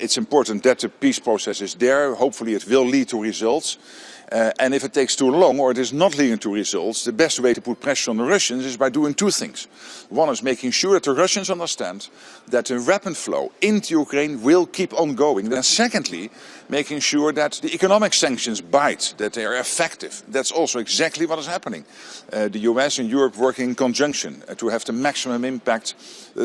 It's important that the peace process is there. Hopefully it will lead to results. And if it takes too long or it is not leading to results, the best way to put pressure on the Russians is by doing two things. One is making sure that the Russians understand that the weapon flow into Ukraine will keep on going. And secondly, making sure that the economic sanctions bite, that they are effective. That's also exactly what is happening. The US and Europe working in conjunction to have the maximum impact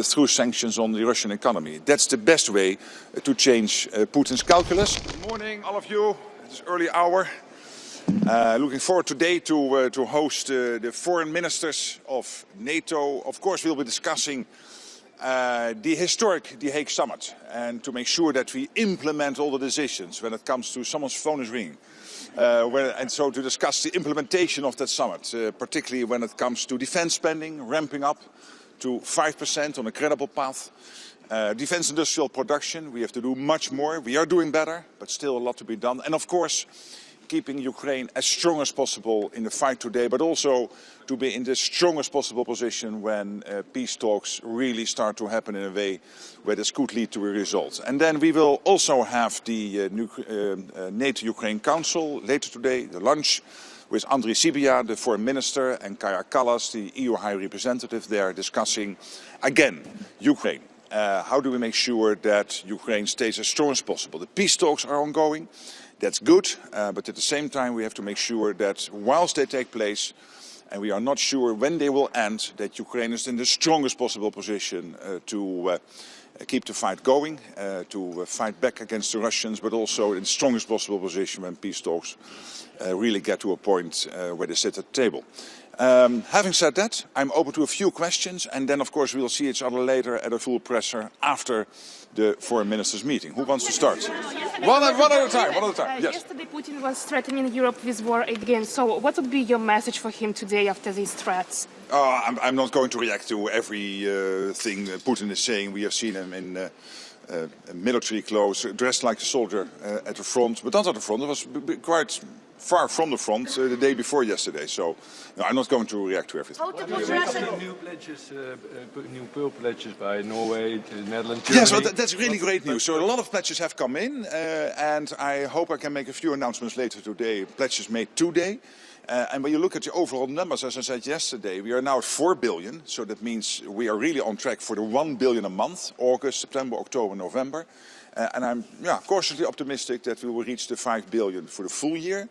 through sanctions on the Russian economy. That's the best way to change Putin's calculus. Good morning, all of you. It's early hour. Looking forward today to host the foreign ministers of NATO. Of course, we'll be discussing the historic The Hague summit and to make sure that we implement all the decisions when it comes to someone's phone is ringing. And so to discuss the implementation of that summit, particularly when it comes to defense spending, ramping up to 5% on a credible path. Defense industrial production, we have to do much more. We are doing better, but still a lot to be done. And of course, keeping Ukraine as strong as possible in the fight today, but also to be in the strongest possible position when peace talks really start to happen in a way where this could lead to a result. And then we will also have the NATO-Ukraine Council later today, the lunch, with Andriy Sybiha, the Foreign Minister, and Kaja Kallas, the EU High Representative there, discussing, again, Ukraine. How do we make sure that Ukraine stays as strong as possible? The peace talks are ongoing. That's good, but at the same time we have to make sure that whilst they take place, and we are not sure when they will end, that Ukraine is in the strongest possible position to keep the fight going, to fight back against the Russians, but also in the strongest possible position when peace talks really get to a point where they sit at the table. Having said that, I'm open to a few questions, and then of course we'll see each other later at a full presser after the foreign ministers' meeting. Who wants to start? One at a time. Yes. Yesterday Putin was threatening Europe with war again. So what would be your message for him today after these threats? I'm not going to react to every thing Putin is saying. We have seen him in military clothes, dressed like a soldier at the front, but not at the front. It was quite far from the front the day before yesterday, so no, I'm not going to react to everything. New pledges, new pearl pledges by Norway, the Netherlands, Germany. Yes, well, that's really great news. So a lot of pledges have come in, and I hope I can make a few announcements later today. Pledges made today. And when you look at the overall numbers, as I said yesterday, we are now at 4 billion. So that means we are really on track for the 1 billion a month, August, September, October, November. And I'm cautiously optimistic that we will reach the 5 billion for the full year.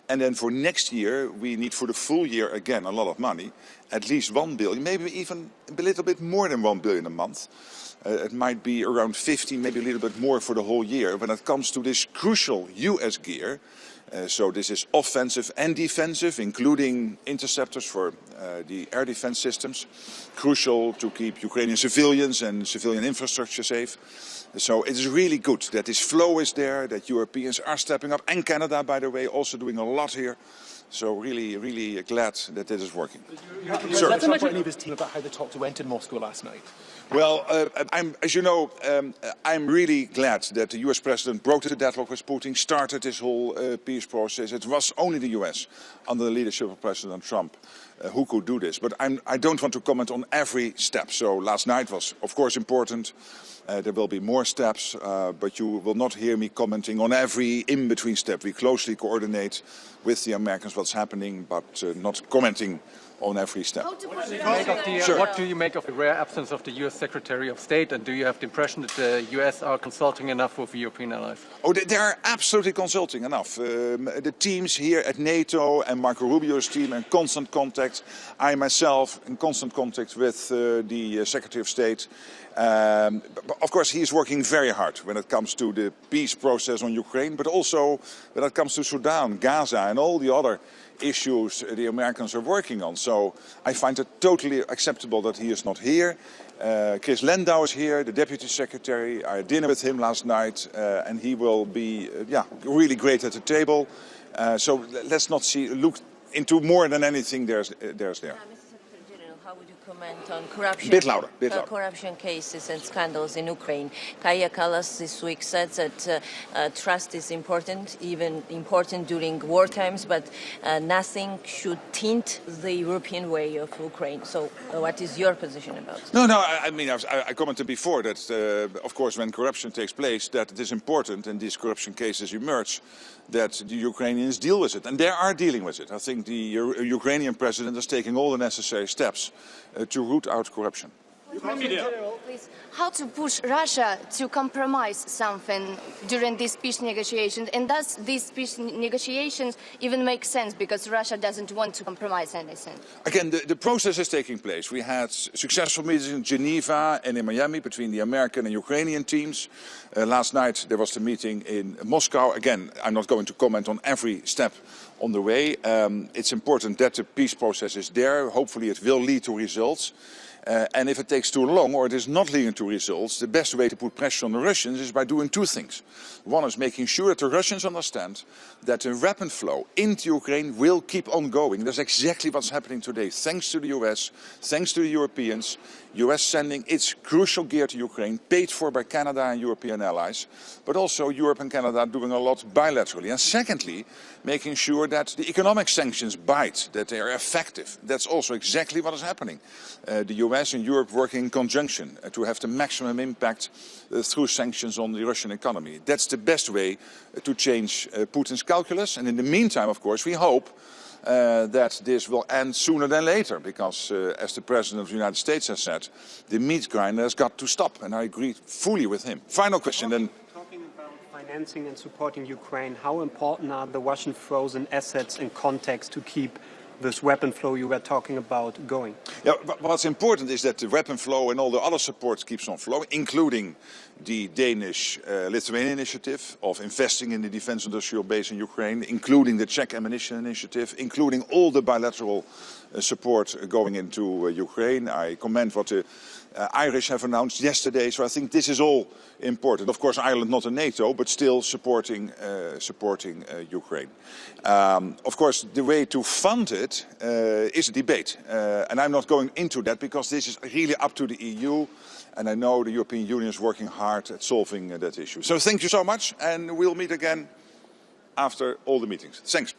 And then for next year, we need for the full year, again, a lot of money, at least 1 billion, maybe even a little bit more than 1 billion a month. It might be around 50, maybe a little bit more for the whole year. When it comes to this crucial US gear, so this is offensive and defensive, including interceptors for the air defense systems, crucial to keep Ukrainian civilians and civilian infrastructure safe. So it is really good that this flow is there, that Europeans are stepping up, and Canada, by the way, also doing a lot here. So really, really glad that this is working. Sir, let's talk about any of his team about how the talks went in Moscow last night. Well, as you know, I'm really glad that the US president broke the deadlock with Putin, started this whole peace process. It was only the US, under the leadership of President Trump, who could do this. But I don't want to comment on every step. So last night was, of course, important. There will be more steps, but you will not hear me commenting on every in-between step. We closely coordinate with the Americans what's happening, but not commenting on every step. What do you make of the rare absence of the US Secretary of State, and do you have the impression that the US are consulting enough with European allies? Oh, they are absolutely consulting enough. The teams here at NATO and Marco Rubio's team are in constant contact. I myself in constant contact with the Secretary of State. Of course, he is working very hard when it comes to the peace process on Ukraine, but also when it comes to Sudan, Gaza, and all the other issues the Americans are working on. So I find it totally acceptable that he is not here. Chris Lendau is here, the Deputy Secretary. I had dinner with him last night, and he will be really great at the table. So let's not look into more than anything there's there. Mr. Secretary General, how would you Comment on corruption. Bit louder, bit louder. Corruption cases and scandals in Ukraine. Kaja Kallas this week said that trust is important, even important during war times, but nothing should tint the European way of Ukraine. So what is your position about it? No, I mean, I commented before that, of course, when corruption takes place, that it is important, and these corruption cases emerge, that the Ukrainians deal with it. And they are dealing with it. I think the Ukrainian president is taking all the necessary steps to root out corruption. Please, how to push Russia to compromise something during these peace negotiations? And does these peace negotiations even make sense because Russia doesn't want to compromise anything? Again, the process is taking place. We had successful meetings in Geneva and in Miami between the American and Ukrainian teams. Last night there was the meeting in Moscow. Again, I'm not going to comment on every step on the way. It's important that the peace process is there. Hopefully it will lead to results. And if it takes too long or it is not leading to results, the best way to put pressure on the Russians is by doing two things. One is making sure that the Russians understand that the weapon flow into Ukraine will keep on going. That's exactly what's happening today, thanks to the US, thanks to the Europeans. US sending its crucial gear to Ukraine, paid for by Canada and European allies, but also Europe and Canada doing a lot bilaterally. And secondly, making sure that the economic sanctions bite, that they are effective. That's also exactly what is happening. The US and Europe working in conjunction to have the maximum impact through sanctions on the Russian economy. That's the best way to change Putin's calculus. And in the meantime, of course, we hope that this will end sooner than later, because as the President of the United States has said, the meat grinder has got to stop, and I agree fully with him. Final question then. Talking about financing and supporting Ukraine, how important are the Russian frozen assets in context to keep this weapon flow you were talking about going? Yeah, but what's important is that the weapon flow and all the other support keeps on flowing, including the Danish-Lithuanian initiative of investing in the defense industrial base in Ukraine, including the Czech ammunition initiative, including all the bilateral support going into Ukraine. I commend what the Irish have announced yesterday, so I think this is all important. Of course, Ireland not in NATO, but still supporting Ukraine. Of course, the way to fund it is a debate, and I'm not going into that because this is really up to the EU, and I know the European Union is working hard at solving that issue. So thank you so much, and we'll meet again after all the meetings. Thanks.